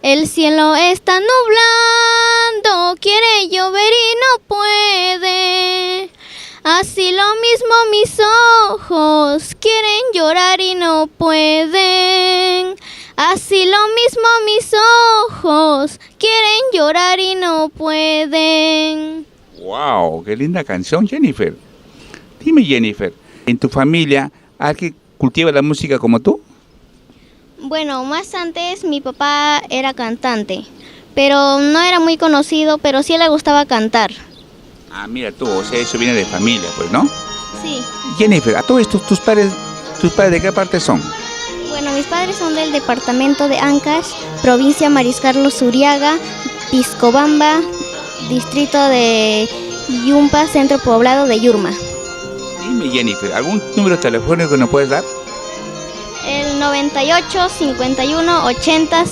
El cielo está nublando, quiere llover y no puede. Así lo mismo mis ojos quieren llorar y no pueden. Así lo mismo mis ojos quieren llorar y no pueden. ¡Wow! ¡Qué linda canción, Jennifer! Dime, Jennifer, ¿en tu familia alguien cultiva la música como tú? Bueno, más antes mi papá era cantante, pero no era muy conocido, pero sí le gustaba cantar. Ah, mira tú, o sea, eso viene de familia, pues, ¿no? Sí. Jennifer, a todos estos, ¿tus padres de qué parte son? Bueno, mis padres son del departamento de Ancash, provincia Maris Carlos Uriaga, Piscobamba, distrito de Yumpa, centro poblado de Yurma. Dime, Jennifer, ¿algún número telefónico que nos puedes dar? El 98 51 80